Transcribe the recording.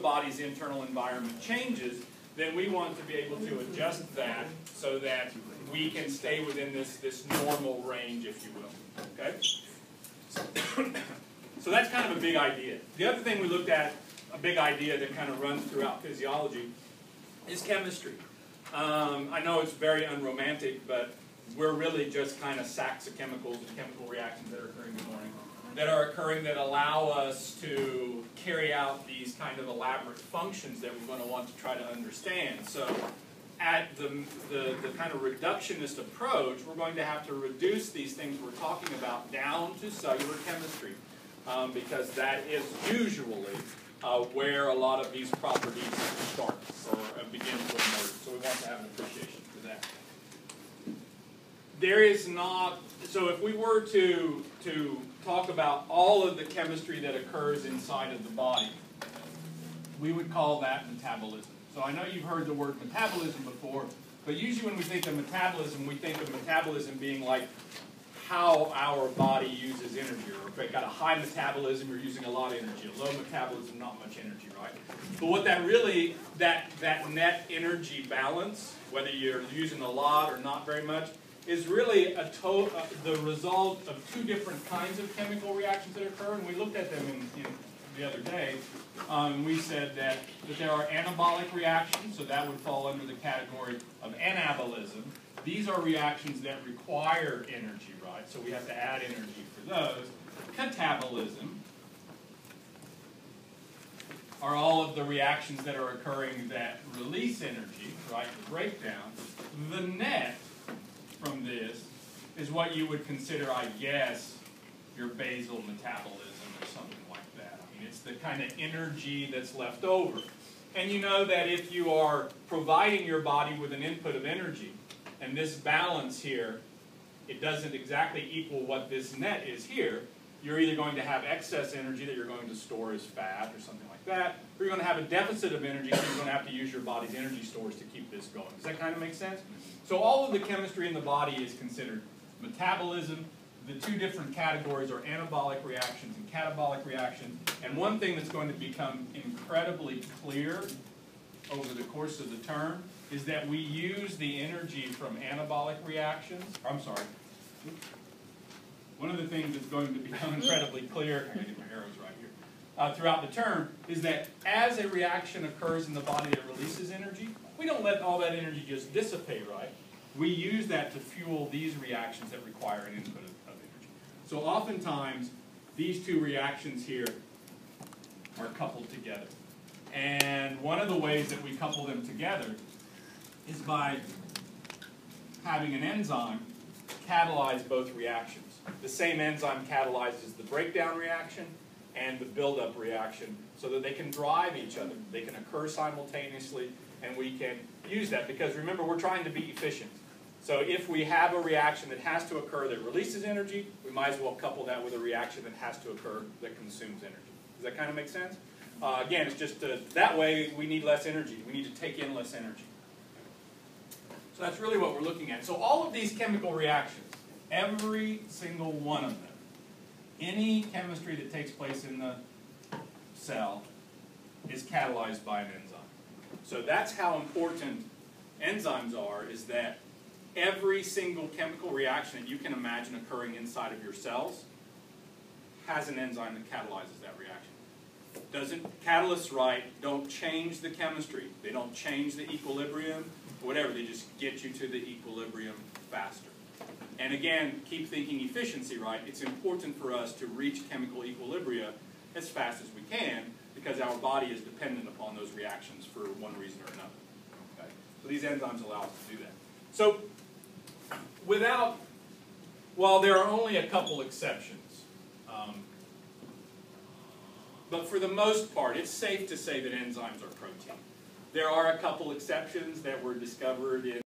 body's internal environment changes, then we want to be able to adjust that so that we can stay within this normal range, if you will. Okay? So that's kind of a big idea. The other thing we looked at, a big idea that kind of runs throughout physiology, is chemistry. I know it's very unromantic, but we're really just kind of sacks of chemicals and chemical reactions that are occurring in the morning, that allow us to carry out these kind of elaborate functions that we're going to want to try to understand. So at the kind of reductionist approach, we're going to have to reduce these things we're talking about down to cellular chemistry, because that is usually where a lot of these properties start or begin to emerge. So we want to have an appreciation for that. There is not, so if we were to talk about all of the chemistry that occurs inside of the body, we would call that metabolism. So I know you've heard the word metabolism before, but usually when we think of metabolism, we think of metabolism being like how our body uses energy. Or if you've got a high metabolism, you're using a lot of energy. A low metabolism, not much energy, right? But what that really, that net energy balance, whether you're using a lot or not very much, is really the result of two different kinds of chemical reactions that occur, and we looked at them in the other day. We said that there are anabolic reactions, so that would fall under the category of anabolism. These are reactions that require energy, right? So we have to add energy for those. Catabolism are all of the reactions that are occurring that release energy, right, the breakdown. The net from this is what you would consider, I guess, your basal metabolism or something like that. I mean, it's the kind of energy that's left over. And you know that if you are providing your body with an input of energy, and this balance here, it doesn't exactly equal what this net is here, you're either going to have excess energy that you're going to store as fat or something like that, or you're going to have a deficit of energy, so you're going to have to use your body's energy stores to keep this going. Does that kind of make sense? So all of the chemistry in the body is considered metabolism. The two different categories are anabolic reactions and catabolic reactions. And one thing that's going to become incredibly clear over the course of the term is that we use the energy from anabolic reactions. One of the things that's going to become incredibly clear, I'm going to get my arrows right here, throughout the term, is that as a reaction occurs in the body that releases energy, we don't let all that energy just dissipate, right? We use that to fuel these reactions that require an input of energy. So oftentimes, these two reactions here are coupled together. And one of the ways that we couple them together is by having an enzyme catalyze both reactions. The same enzyme catalyzes the breakdown reaction and the buildup reaction so that they can drive each other. They can occur simultaneously, and we can use that because, remember, we're trying to be efficient. So if we have a reaction that has to occur that releases energy, we might as well couple that with a reaction that has to occur that consumes energy. Does that kind of make sense? Again, it's just that way we need less energy. We need to take in less energy. So that's really what we're looking at. So all of these chemical reactions, every single one of them, any chemistry that takes place in the cell is catalyzed by an enzyme. So that's how important enzymes are, is that every single chemical reaction that you can imagine occurring inside of your cells has an enzyme that catalyzes that reaction. Catalysts, right, don't change the chemistry. They don't change the equilibrium, whatever. They just get you to the equilibrium faster. And again, keep thinking efficiency, right? It's important for us to reach chemical equilibria as fast as we can because our body is dependent upon those reactions for one reason or another. Okay? So these enzymes allow us to do that. So while there are only a couple exceptions, but for the most part, it's safe to say that enzymes are protein. There are a couple exceptions that were discovered in